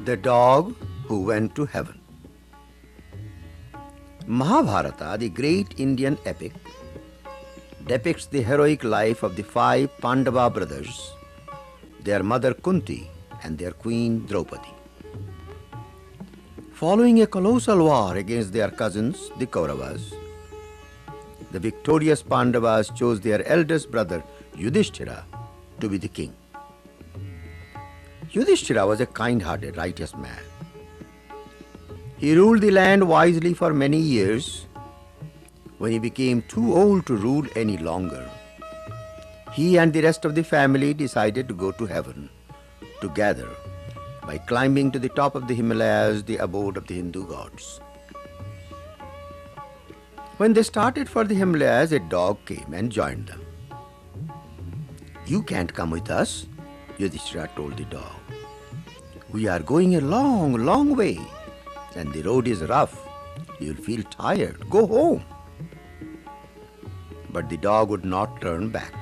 The dog who went to heaven. Mahabharata, the great Indian epic, depicts the heroic life of the 5 Pandava brothers, their mother Kunti and their queen Draupadi. Following a colossal war against their cousins, the Kauravas, the victorious Pandavas chose their eldest brother Yudhishthira to be the king. Yudhishthira was a kind-hearted, righteous man. He ruled the land wisely for many years. When he became too old to rule any longer, he and the rest of the family decided to go to heaven together by climbing to the top of the Himalayas, the abode of the Hindu gods. When they started for the Himalayas, a dog came and joined them. "You can't come with us," Yudhishthira told the dog. "We are going a long, long way, and the road is rough. You'll feel tired. Go home." But the dog would not turn back.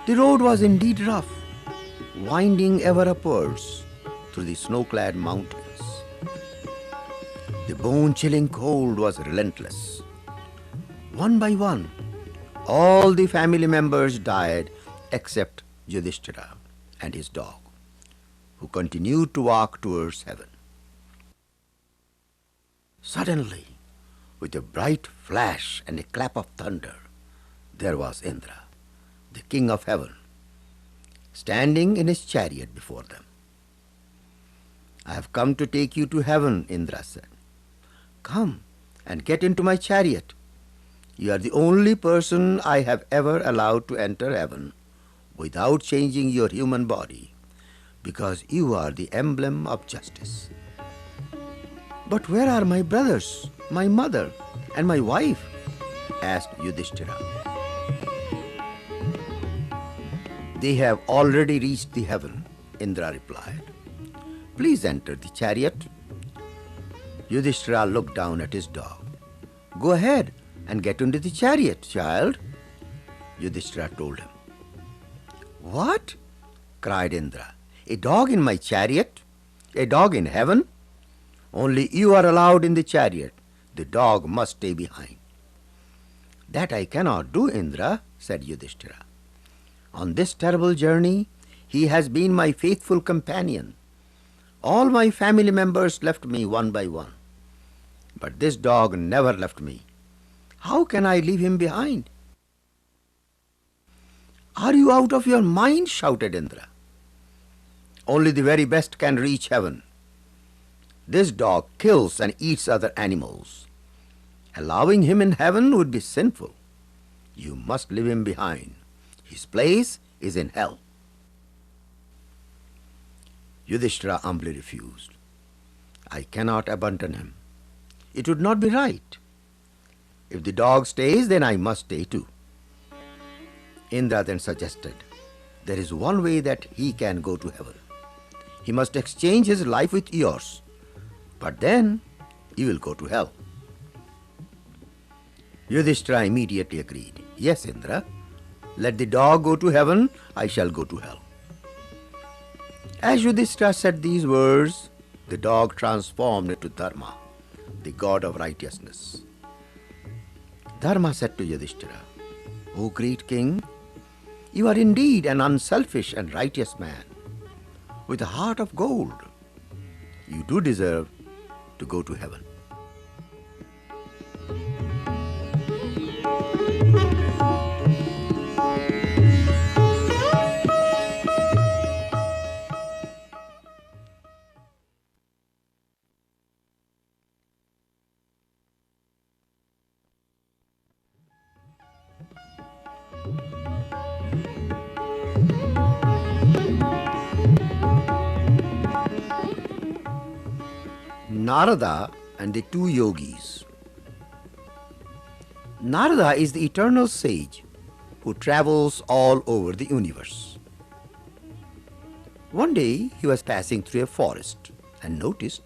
The road was indeed rough, winding ever upwards through the snow-clad mountains. The bone-chilling cold was relentless. One by one, all the family members died except Yudhishthira and his dog, who continued to walk towards heaven. Suddenly, with a bright flash and a clap of thunder, there was Indra, the king of heaven, standing in his chariot before them. "I have come to take you to heaven," Indra said. "Come and get into my chariot. You are the only person I have ever allowed to enter heaven without changing your human body, because you are the emblem of justice." "But where are my brothers, my mother, and my wife?" asked Yudhishthira. "They have already reached the heaven," Indra replied. "Please enter the chariot." Yudhishthira looked down at his dog. "Go ahead and get into the chariot, child," Yudhishthira told him. "What?" cried Indra. "A dog in my chariot? A dog in heaven? Only you are allowed in the chariot. The dog must stay behind." "That I cannot do, Indra," said Yudhishthira. "On this terrible journey, he has been my faithful companion. All my family members left me one by one, but this dog never left me. How can I leave him behind?" "Are you out of your mind?" shouted Indra. "Only the very best can reach heaven. This dog kills and eats other animals. Allowing him in heaven would be sinful. You must leave him behind. His place is in hell." Yudhishthira humbly refused. "I cannot abandon him. It would not be right. If the dog stays, then I must stay too." Indra then suggested, "There is one way that he can go to heaven. He must exchange his life with yours, but then he will go to hell." Yudhishthira immediately agreed. "Yes, Indra, let the dog go to heaven, I shall go to hell." As Yudhishthira said these words, the dog transformed into Dharma, the god of righteousness. Dharma said to Yudhishthira, "O great king, you are indeed an unselfish and righteous man, with a heart of gold. You do deserve to go to heaven." Narada and the 2 yogis. Narada is the eternal sage who travels all over the universe. One day he was passing through a forest and noticed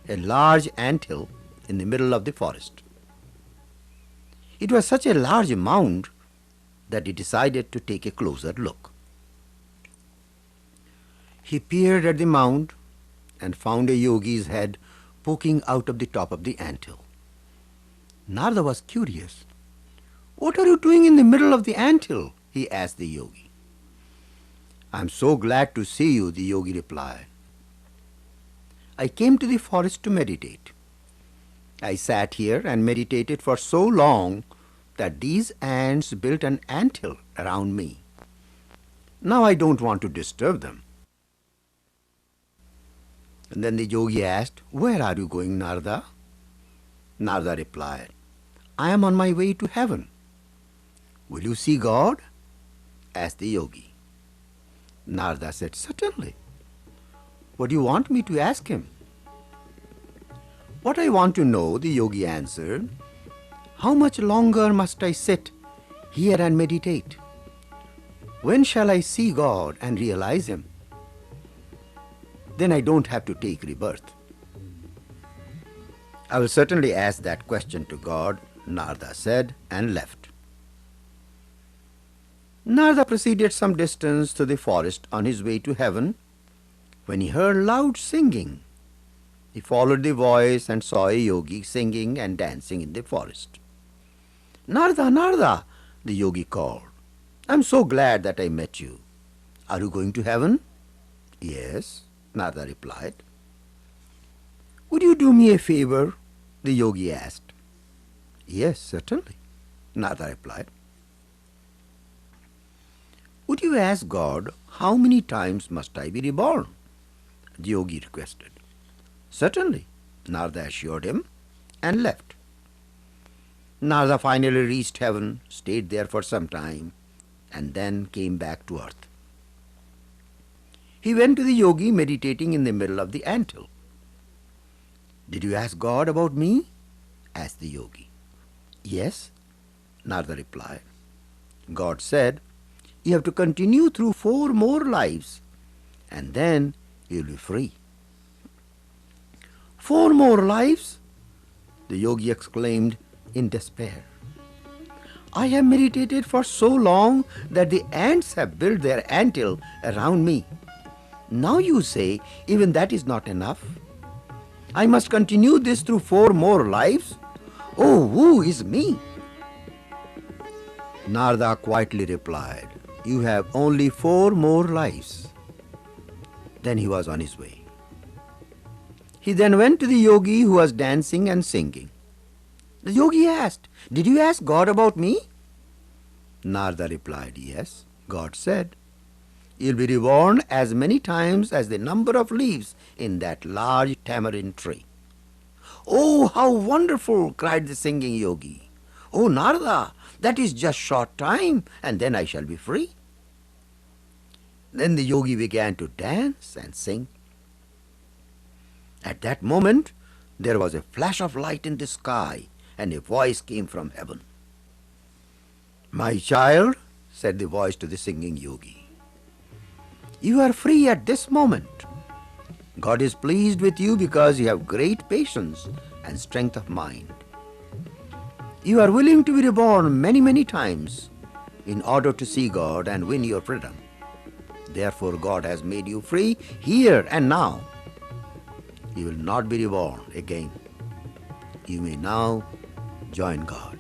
a large anthill in the middle of the forest. It was such a large mound that he decided to take a closer look. He peered at the mound and found a yogi's head poking out of the top of the anthill. Narada was curious. "What are you doing in the middle of the anthill?" he asked the yogi. "I'm so glad to see you," the yogi replied. "I came to the forest to meditate. I sat here and meditated for so long that these ants built an anthill around me. Now I don't want to disturb them." And then the yogi asked, "Where are you going, Narada?" Narada replied, "I am on my way to heaven." "Will you see God?" asked the yogi. Narada said, "Certainly. What do you want me to ask him?" "What I want to know," the yogi answered, "how much longer must I sit here and meditate? When shall I see God and realize Him? Then I don't have to take rebirth." "I will certainly ask that question to God," Narada said, and left. Narada proceeded some distance through the forest on his way to heaven when he heard loud singing. He followed the voice and saw a yogi singing and dancing in the forest. "Narada, Narada," the yogi called, "I'm so glad that I met you. Are you going to heaven?" "Yes," Narada replied. "Would you do me a favor?" the yogi asked. "Yes, certainly," Narada replied. "Would you ask God, how many times must I be reborn?" the yogi requested. "Certainly," Narada assured him, and left. Narada finally reached heaven, stayed there for some time, and then came back to earth. He went to the yogi meditating in the middle of the anthill. "Did you ask God about me?" asked the yogi. "Yes," Narada replied. "God said, you have to continue through 4 more lives, and then you'll be free." "4 more lives?" the yogi exclaimed in despair. "I have meditated for so long that the ants have built their anthill around me. Now you say even that is not enough? I must continue this through 4 more lives? Oh, woe is me!" Narada quietly replied, "You have only 4 more lives." Then he was on his way. He then went to the yogi who was dancing and singing. The yogi asked, "Did you ask God about me?" Narada replied, "Yes." God said, "You'll be reborn as many times as the number of leaves in that large tamarind tree." "Oh, how wonderful!" cried the singing yogi. "Oh, Narada, that is just short time, and then I shall be free." Then the yogi began to dance and sing. At that moment, there was a flash of light in the sky, and a voice came from heaven. "My child," said the voice to the singing yogi, "you are free at this moment. God is pleased with you because you have great patience and strength of mind. You are willing to be reborn many, many times in order to see God and win your freedom. Therefore, God has made you free here and now. You will not be reborn again. You may now join God."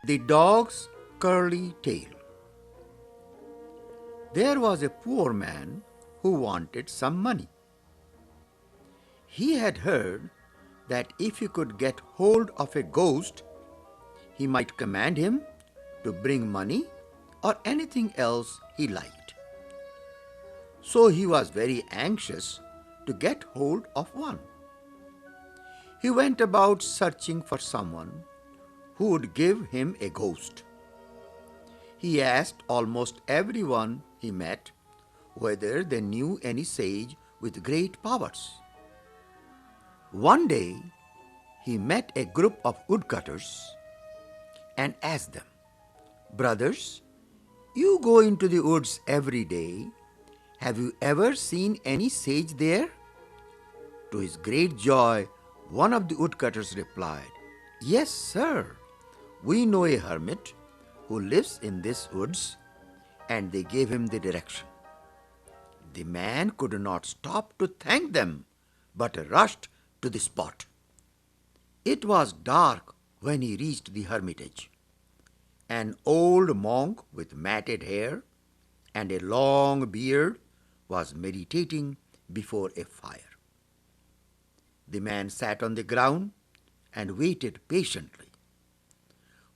The Dog's Curly Tail. There was a poor man who wanted some money. He had heard that if he could get hold of a ghost, he might command him to bring money or anything else he liked. So he was very anxious to get hold of one. He went about searching for someone who would give him a ghost. He asked almost everyone he met whether they knew any sage with great powers. One day, he met a group of woodcutters and asked them, "Brothers, you go into the woods every day. Have you ever seen any sage there?" To his great joy, one of the woodcutters replied, "Yes, sir. We know a hermit who lives in these woods," and they gave him the direction. The man could not stop to thank them, but rushed to the spot. It was dark when he reached the hermitage. An old monk with matted hair and a long beard was meditating before a fire. The man sat on the ground and waited patiently.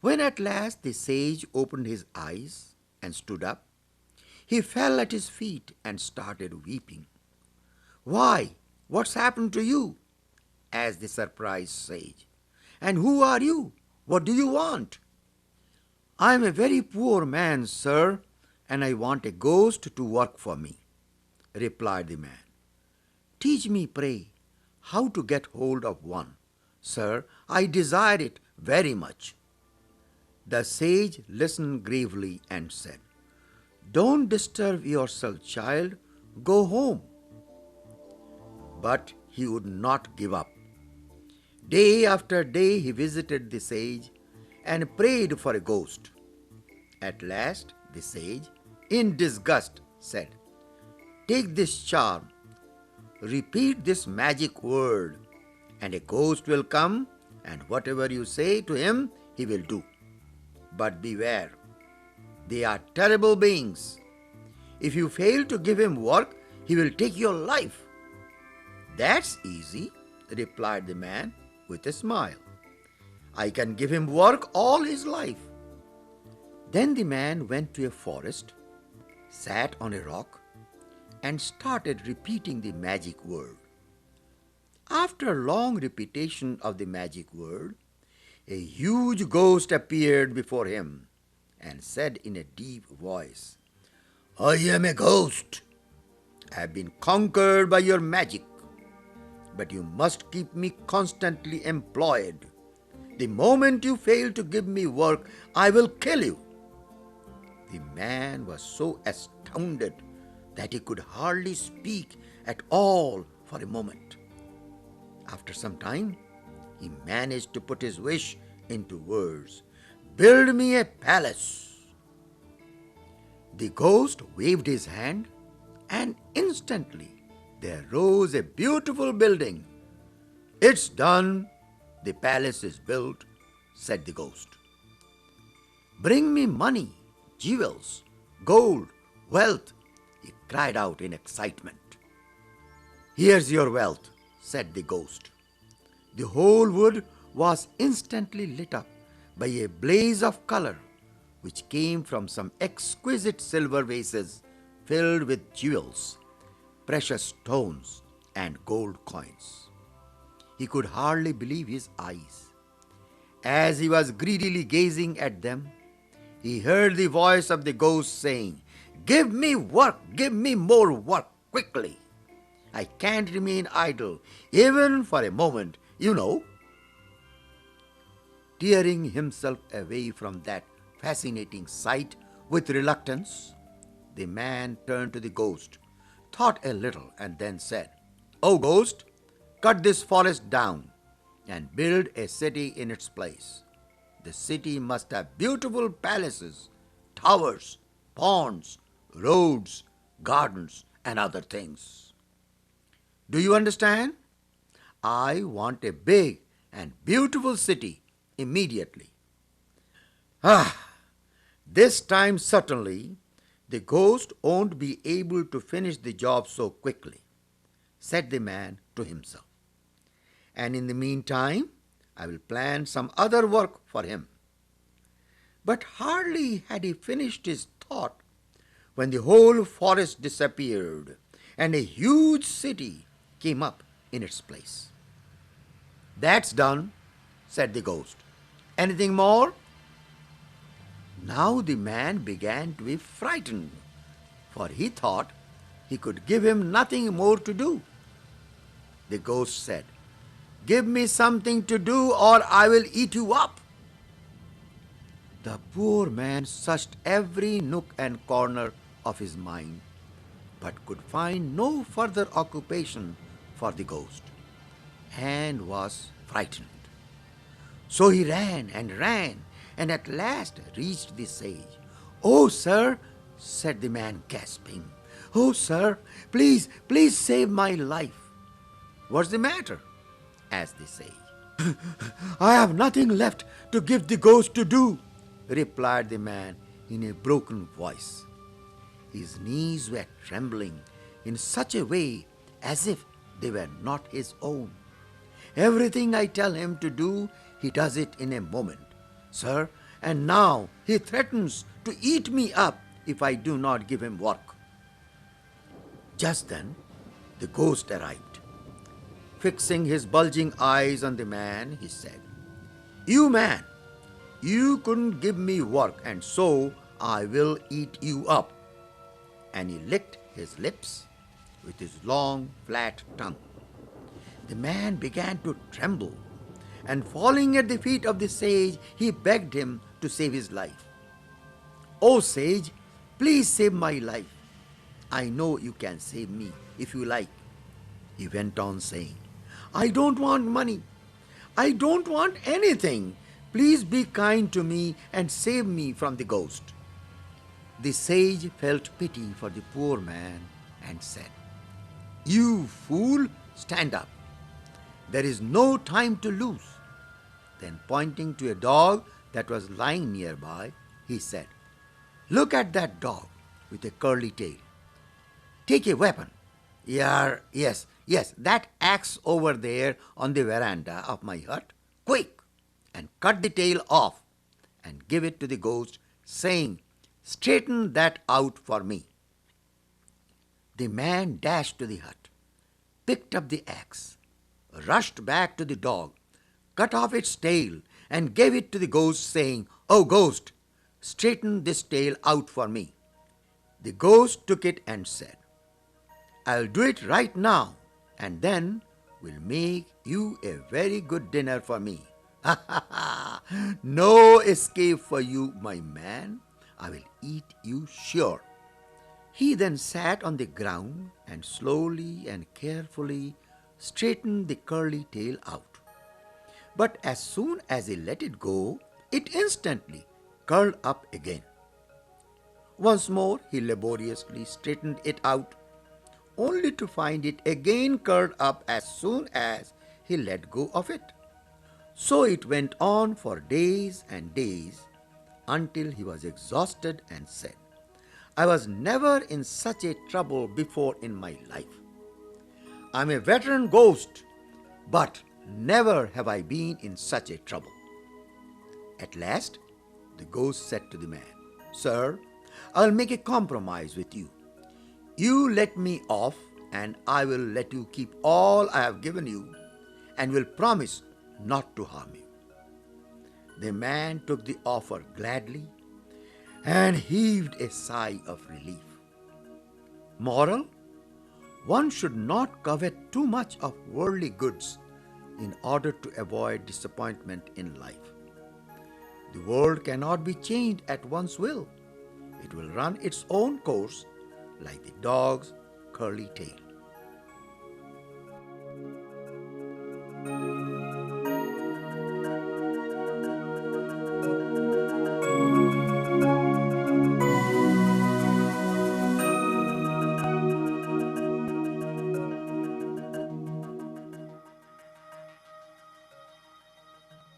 When at last the sage opened his eyes and stood up, he fell at his feet and started weeping. "Why, what's happened to you?" asked the surprised sage. "And who are you? What do you want?" "I am a very poor man, sir, and I want a ghost to work for me," replied the man. "Teach me, pray, how to get hold of one, sir. I desire it very much." The sage listened gravely and said, "Don't disturb yourself, child. Go home." But he would not give up. Day after day he visited the sage and prayed for a ghost. At last the sage, in disgust, said, "Take this charm, repeat this magic word, and a ghost will come, and whatever you say to him, he will do. But beware, they are terrible beings. If you fail to give him work, he will take your life." "That's easy," replied the man with a smile. "I can give him work all his life." Then the man went to a forest, sat on a rock, and started repeating the magic word. After long repetition of the magic word, a huge ghost appeared before him and said in a deep voice, "I am a ghost. I have been conquered by your magic, but you must keep me constantly employed. The moment you fail to give me work, I will kill you." The man was so astounded that he could hardly speak at all for a moment. After some time, he managed to put his wish into words. "Build me a palace." The ghost waved his hand, and instantly there rose a beautiful building. "It's done. The palace is built," said the ghost. "Bring me money, jewels, gold, wealth," he cried out in excitement. "Here's your wealth," said the ghost. The whole wood was instantly lit up by a blaze of color which came from some exquisite silver vases filled with jewels, precious stones, and gold coins. He could hardly believe his eyes. As he was greedily gazing at them, he heard the voice of the ghost saying, "Give me work, give me more work, quickly. I can't remain idle, even for a moment, you know." Tearing himself away from that fascinating sight with reluctance, the man turned to the ghost, thought a little, and then said, "Oh ghost, cut this forest down and build a city in its place. The city must have beautiful palaces, towers, ponds, roads, gardens, and other things. Do you understand? I want a big and beautiful city immediately." This time certainly the ghost won't be able to finish the job so quickly," said the man to himself. "And in the meantime, I will plan some other work for him." But hardly had he finished his thought when the whole forest disappeared and a huge city came up in its place. "That's done," said the ghost. "Anything more?" Now the man began to be frightened, for he thought he could give him nothing more to do. The ghost said, Give me something to do or I will eat you up. The poor man searched every nook and corner of his mind, but could find no further occupation for the ghost, and was frightened. So he ran, and at last reached the sage. "Oh, sir," said the man, gasping. "Oh, sir, please, please save my life." "What's the matter?" asked the sage. "I have nothing left to give the ghost to do," replied the man in a broken voice. His knees were trembling in such a way as if they were not his own. "Everything I tell him to do, he does it in a moment, sir, and now he threatens to eat me up if I do not give him work." Just then, the ghost arrived. Fixing his bulging eyes on the man, he said, "You man, you couldn't give me work, and so I will eat you up." And he licked his lips with his long, flat tongue. The man began to tremble, and falling at the feet of the sage, he begged him to save his life. "Oh, sage, please save my life. I know you can save me if you like," he went on saying. "I don't want money. I don't want anything. Please be kind to me and save me from the ghost." The sage felt pity for the poor man and said, "You fool, stand up. There is no time to lose." Then, pointing to a dog that was lying nearby, he said, "Look at that dog with a curly tail. Take a weapon. Yes, that axe over there on the veranda of my hut. Quick! And cut the tail off and give it to the ghost, saying, 'Straighten that out for me.'" The man dashed to the hut, picked up the axe, rushed back to the dog, cut off its tail, and gave it to the ghost, saying, "Oh, ghost, straighten this tail out for me." The ghost took it and said, "I'll do it right now, and then will make you a very good dinner for me. Ha ha ha! No escape for you, my man. I will eat you sure." He then sat on the ground and slowly and carefully straightened the curly tail out. But as soon as he let it go, it instantly curled up again. Once more he laboriously straightened it out, only to find it again curled up as soon as he let go of it. So it went on for days and days, until he was exhausted and said, "I was never in such a trouble before in my life. I'm a veteran ghost, but never have I been in such a trouble." At last, the ghost said to the man, "Sir, I'll make a compromise with you. You let me off, and I will let you keep all I have given you, and will promise not to harm you." The man took the offer gladly and heaved a sigh of relief. Moral: one should not covet too much of worldly goods in order to avoid disappointment in life. The world cannot be changed at one's will. It will run its own course like the dog's curly tail.